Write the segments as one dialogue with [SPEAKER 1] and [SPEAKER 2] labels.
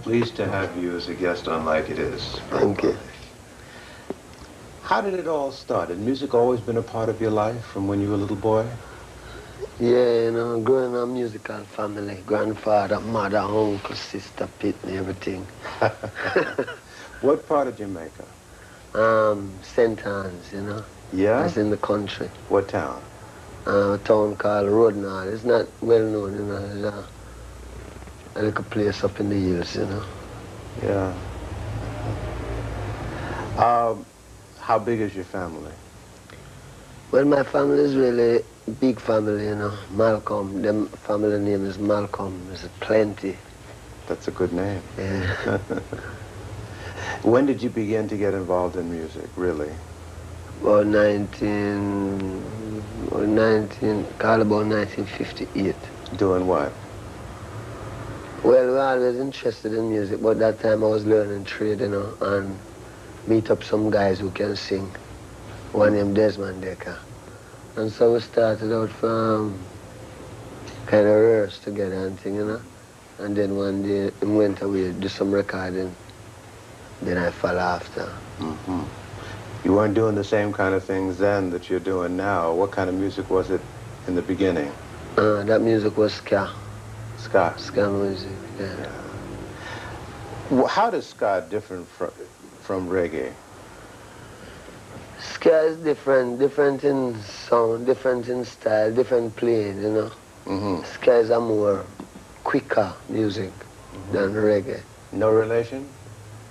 [SPEAKER 1] Pleased to have you as a guest on Like It Is.
[SPEAKER 2] Thank you.
[SPEAKER 1] How did it all start? Had music always been a part of your life from when you were a little boy?
[SPEAKER 2] Yeah, you know, growing up musical family, grandfather, mother, uncle, sister, Pitney, everything.
[SPEAKER 1] What part of Jamaica?
[SPEAKER 2] St. Anne's, you know.
[SPEAKER 1] Yeah?
[SPEAKER 2] That's in the country.
[SPEAKER 1] What town?
[SPEAKER 2] A town called Rodnall. It's not well known, you know. It's a little place up in the hills, you know.
[SPEAKER 1] Yeah. How big is your family?
[SPEAKER 2] Well, my family is really a big family, you know. Malcolm, them family name is Malcolm. There's plenty.
[SPEAKER 1] That's a good name.
[SPEAKER 2] Yeah.
[SPEAKER 1] When did you begin to get involved in music, really?
[SPEAKER 2] About 1958.
[SPEAKER 1] Doing what?
[SPEAKER 2] Well, we always interested in music, but that time I was learning trade, you know, and meet up some guys who can sing. One named Desmond Decker. And so we started out from kind of rehearse together and thing, you know. And then one day he went away, do some recording. Then I fell after.
[SPEAKER 1] Mm-hmm. You weren't doing the same kind of things then that you're doing now. What kind of music was it in the beginning?
[SPEAKER 2] That music was ska.
[SPEAKER 1] Ska?
[SPEAKER 2] Ska music, yeah.
[SPEAKER 1] Well, how does ska differ from reggae?
[SPEAKER 2] Ska is different in sound, different in style, different playing, you know.
[SPEAKER 1] Mm-hmm.
[SPEAKER 2] Ska is a more quicker music than reggae.
[SPEAKER 1] No relation?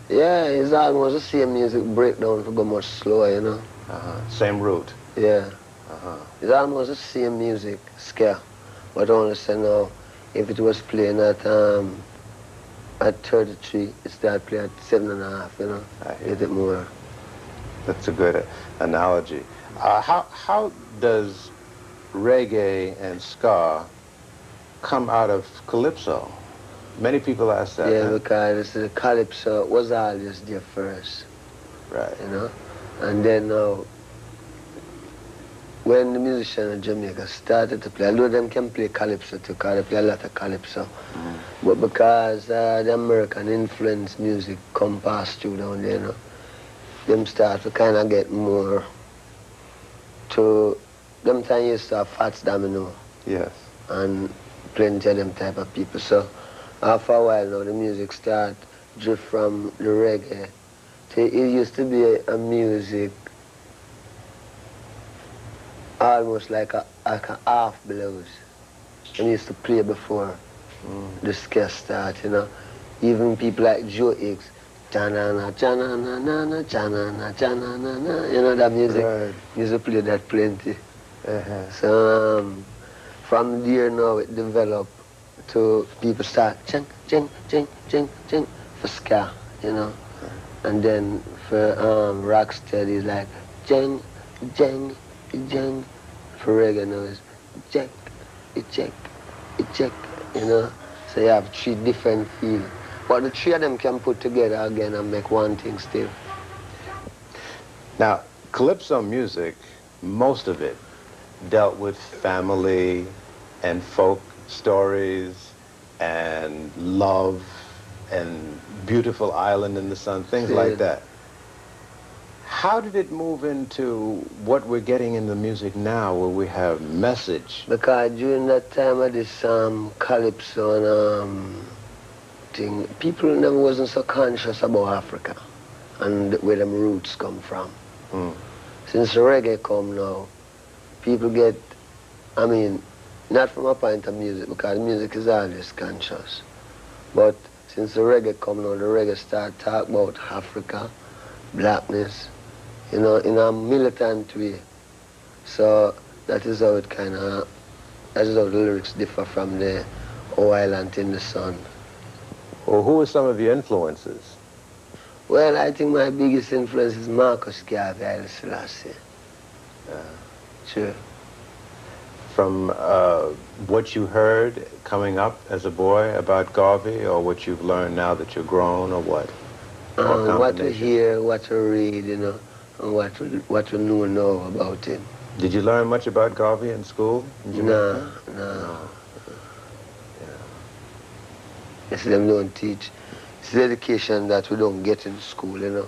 [SPEAKER 2] Yeah, it's almost the same music breakdown to go much slower, you know.
[SPEAKER 1] Same root?
[SPEAKER 2] Yeah. It's almost the same music, ska. But only say now, if it was playing at 33, it started playing at 7.5, you know. Get it more.
[SPEAKER 1] That's a good analogy. How does reggae and ska come out of calypso? Many people ask that.
[SPEAKER 2] Yeah,
[SPEAKER 1] huh?
[SPEAKER 2] because the calypso was always there first.
[SPEAKER 1] Right.
[SPEAKER 2] You know? And then when the musicians in Jamaica started to play, although them can play calypso too, because they play a lot of calypso, but because the American influence music come past through down there, you know, them start to kind of get more to, them time used to have Fats Domino.
[SPEAKER 1] Yes.
[SPEAKER 2] And plenty of them type of people. So after a while now, the music start drift from the reggae to, it used to be a music almost like a half blues. They used to play before the ska start, you know. Even people like Joe Hicks, cha-na-na, cha-na-na-na-na, cha-na-na, cha-na-na-na, you know that music?
[SPEAKER 1] Right.
[SPEAKER 2] Used to play that plenty. So from there now it developed to people start ching, ching, ching, ching, ching for ska, you know. And then for rocksteady it's like jing, jing, jing. For reggae now it's check, check, check, you know. So you have three different feelings. But the three of them can put together again and make one thing still.
[SPEAKER 1] Now, calypso music, most of it dealt with family and folk stories and love and beautiful island in the sun, things like that. How did it move into what we're getting in the music now where we have message?
[SPEAKER 2] Because during that time of this calypso and thing, people never wasn't so conscious about Africa and where them roots come from. Since the reggae come now, people get, I mean, not from a point of music, because music is always conscious. But since the reggae come now, the reggae start talk about Africa, blackness, you know, in a militant way. So that is how it kind of, that is how the lyrics differ from the Oh Island in the Sun.
[SPEAKER 1] Well, who are some of your influences?
[SPEAKER 2] Well, I think my biggest influence is Marcus Garvey, Haile Selassie. Sure.
[SPEAKER 1] From what you heard coming up as a boy about Garvey, or what you've learned now that you're grown, or what?
[SPEAKER 2] What we hear, what we read, you know, and what we know now about him.
[SPEAKER 1] Did you learn much about Garvey in school? In Jamaica?
[SPEAKER 2] No. Yes, them don't teach. It's the education that we don't get in school, you know.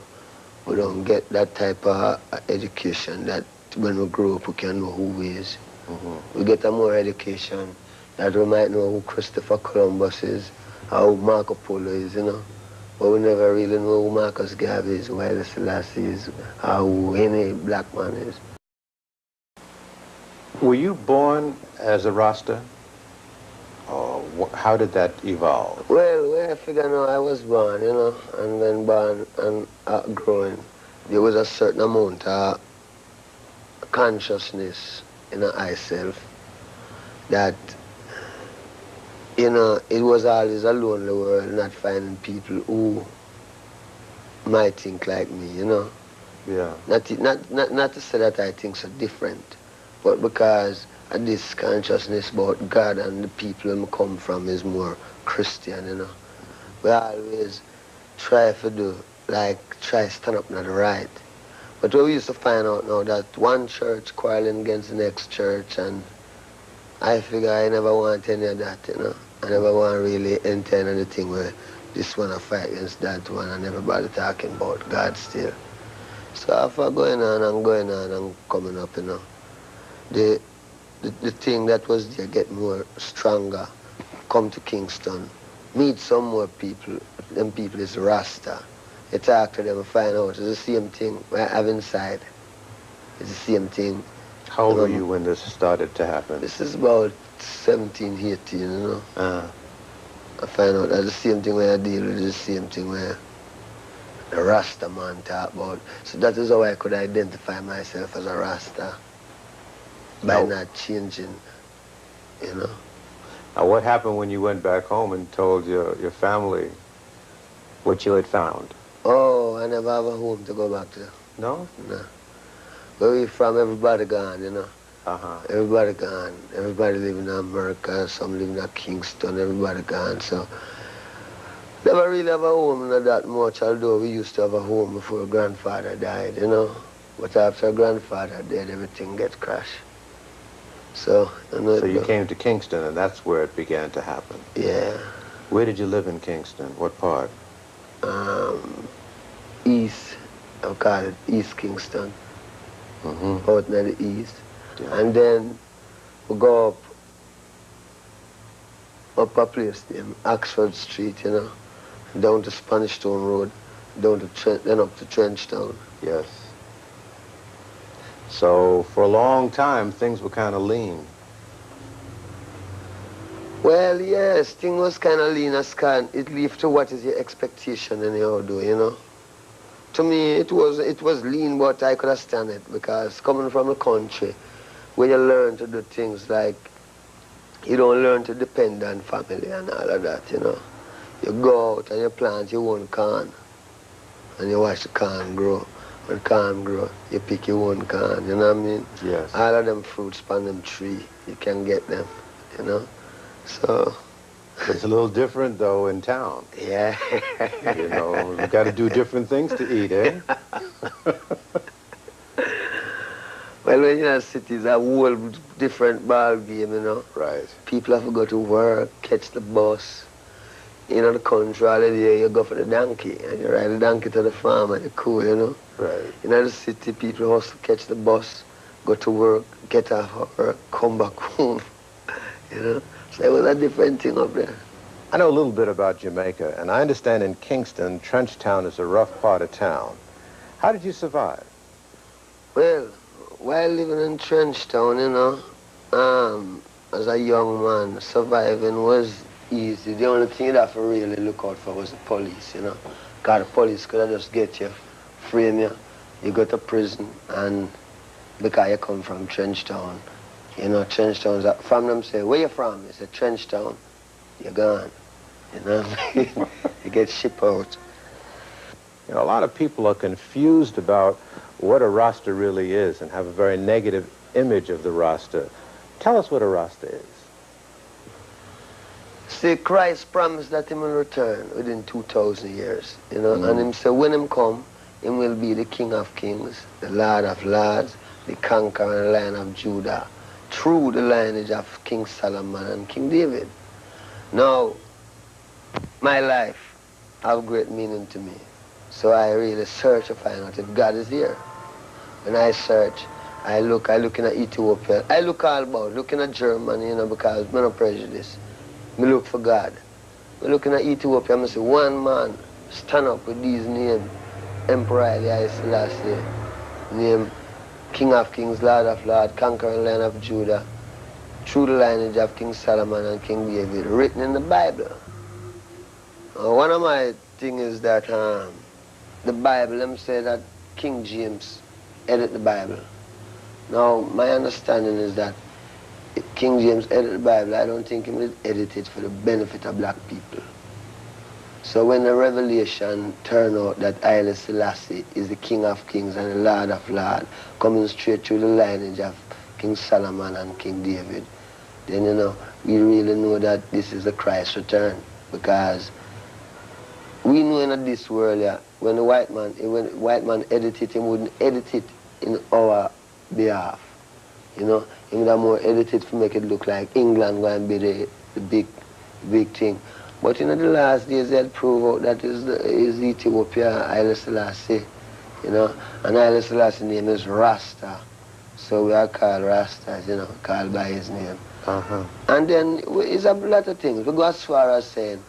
[SPEAKER 2] We don't get that type of education that when we grow up we can know who we is. We get a more education that we might know who Christopher Columbus is, or who Marco Polo is, you know. But we never really know who Marcus Garvey is, who Haile Selassie is, or who any black man is.
[SPEAKER 1] Were you born as a Rasta? Or how did that evolve?
[SPEAKER 2] Well, where I figure now I was born, you know, and when born and growing, there was a certain amount of consciousness in myself that, you know, it was always a lonely world, not finding people who might think like me, you know.
[SPEAKER 1] Yeah.
[SPEAKER 2] Not to say that I think so different, but because this consciousness about God and the people I come from is more Christian, you know. We always try to do, like, try to stand up on the right. But we used to find out now that one church quarreling against the next church, and I figure I never want any of that, you know. I never want to really enter into the thing where this one I fight against that one and everybody talking about God still. So after going on and coming up, you know, the thing that was there get more stronger, come to Kingston, meet some more people. Them people is Rasta. You talk to them and find out it's the same thing I have inside. It's the same thing.
[SPEAKER 1] How old were you when this started to happen?
[SPEAKER 2] This is about 17, 18, you know. I find out that the same thing where I deal with is the same thing where the Rasta man talk about. So that is how I could identify myself as a Rasta. By not changing, you know.
[SPEAKER 1] Now, what happened when you went back home and told your family what you had found?
[SPEAKER 2] Oh, I never have a home to go back to.
[SPEAKER 1] No?
[SPEAKER 2] No. Where we from, everybody gone, you know. Everybody gone. Everybody living in America, some living in Kingston, everybody gone. So, never really have a home, not that much, although we used to have a home before grandfather died, you know. But after grandfather died, everything gets crashed. So, you know,
[SPEAKER 1] so you came to Kingston, and that's where it began to happen.
[SPEAKER 2] Yeah.
[SPEAKER 1] Where did you live in Kingston? What part?
[SPEAKER 2] East. I call it East Kingston. Out near the east. Yeah. And then we go up a place named Oxford Street, you know, down to Spanish Town Road, down to then up to Trenchtown.
[SPEAKER 1] Yes. So for a long time, things were kind of lean.
[SPEAKER 2] Well, yes, things was kind of lean as can. It leaves to what is your expectation anyhow, do you know? To me, it was lean, but I could stand it because coming from a country where you learn to do things like you don't learn to depend on family and all of that, you know. You go out and you plant your own corn and you watch the corn grow. When corn grow, you pick your own corn, you know what I mean?
[SPEAKER 1] Yes.
[SPEAKER 2] All of them fruits on them tree, you can get them, you know? So...
[SPEAKER 1] It's a little different, though, in town.
[SPEAKER 2] Yeah.
[SPEAKER 1] You know, you got to do different things to eat, eh?
[SPEAKER 2] Well, when you're in cities, a whole different ball game, you know?
[SPEAKER 1] Right.
[SPEAKER 2] People have to go to work, catch the bus. You know, the country, all day, you go for the donkey, and you ride the donkey to the farm, and you're cool, you know?
[SPEAKER 1] Right.
[SPEAKER 2] In the city, people hustle, catch the bus, go to work, get off of work, come back home, you know? So it was a different thing up there.
[SPEAKER 1] I know a little bit about Jamaica, and I understand in Kingston, Trenchtown is a rough part of town. How did you survive?
[SPEAKER 2] Well, while living in Trenchtown, you know, as a young man, surviving was easy. The only thing you'd have to really look out for was the police, you know. Because the police could have just get you, frame you, you go to prison, and because you come from Trenchtown, you know, Trenchtown's, from them say, where you from? You say, Trenchtown, you're gone, you know. You get shipped out.
[SPEAKER 1] You know, a lot of people are confused about what a Rasta really is and have a very negative image of the Rasta. Tell us what a Rasta is.
[SPEAKER 2] See, Christ promised that he will return within 2,000 years, you know, and him say when him come, he will be the King of Kings, the Lord of Lords, the conquering Lion of Judah, through the lineage of King Solomon and King David. Now, my life have great meaning to me. So I really search to find out if God is here. When I search, I looking at Ethiopia. I look all about, looking at Germany, you know, because I'm not prejudiced. I look for God. I looking at Ethiopia, I say, one man stand up with these names, Emperor Haile Selassie, name King of Kings, Lord of Lords, conquering Lion of Judah, through the lineage of King Solomon and King David, written in the Bible. One of my things is that the Bible, them say that King James edit the Bible. Now, my understanding is that King James edit the Bible, I don't think he will edit it for the benefit of black people. So when the revelation turned out that Haile Selassie is the King of Kings and the Lord of Lords, coming straight through the lineage of King Solomon and King David, then, you know, we really know that this is the Christ return. Because we know in this world, yeah, when the white man edit it, he wouldn't edit it in our behalf. You know, he would have more edited to make it look like England going to be the big thing. But in the last days, they'll prove out that is Ethiopia, Haile Selassie, you know, and Haile Selassie's name is Rasta. So we are called Rastas, you know, called by his name. And then it's a lot of things. We go as far as saying,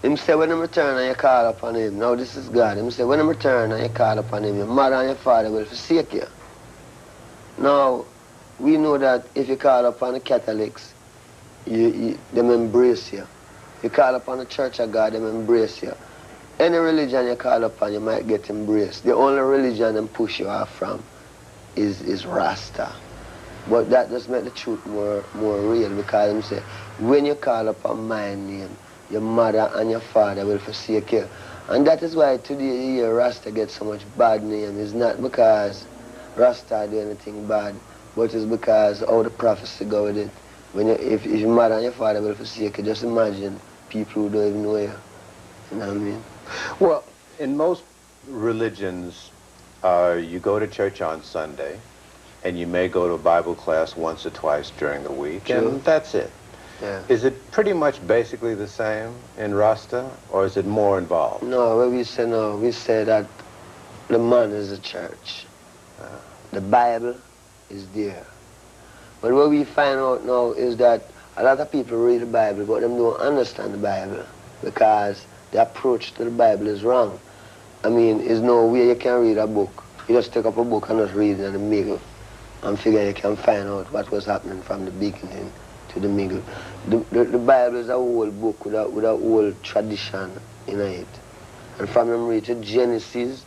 [SPEAKER 2] him say when him return and you call upon him, now this is God, him say when him return and you call upon him, your mother and your father will forsake you. Now, we know that if you call upon the Catholics, them embrace you. You call upon the Church of God, them embrace you. Any religion you call upon, you might get embraced. The only religion them push you off from is Rasta. But that just makes the truth more real, because them say, when you call upon my name, your mother and your father will forsake you. And that is why today you hear Rasta get so much bad name. It's not because Rasta do anything bad, but it's because how the prophecy go with it. When if your mother and your father will forsake you, just imagine people who don't even know you. You know what I mean?
[SPEAKER 1] Well, in most religions, you go to church on Sunday, and you may go to a Bible class once or twice during the week, and that's it.
[SPEAKER 2] Yeah.
[SPEAKER 1] Is it pretty much basically the same in Rasta, or is it more involved?
[SPEAKER 2] No, what we say no, we say that the man is the church. The Bible is there. But what we find out now is that a lot of people read the Bible, but them don't understand the Bible, because the approach to the Bible is wrong. I mean, there's no way you can read a book. You just take up a book and just read it in the middle and figure you can find out what was happening from the beginning to the middle. The Bible is a whole book with a whole tradition in it. And from them read to Genesis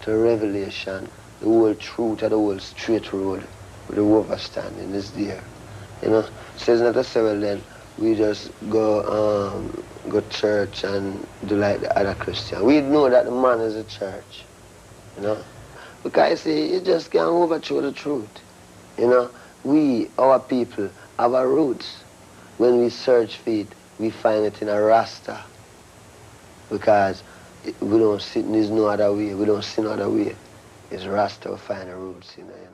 [SPEAKER 2] to Revelation, the whole truth of the whole straight road with the overstanding is there. You know? So it's not to say, well then, we just go church and do like the other Christians. We know that the man is a church. You know? Because you see, you just can't overthrow the truth. You know? We, our people, have our roots. When we search for it, we find it in a Rasta. Because we don't see, there's no other way. We don't see no other way. It's Rasta we find the roots in it.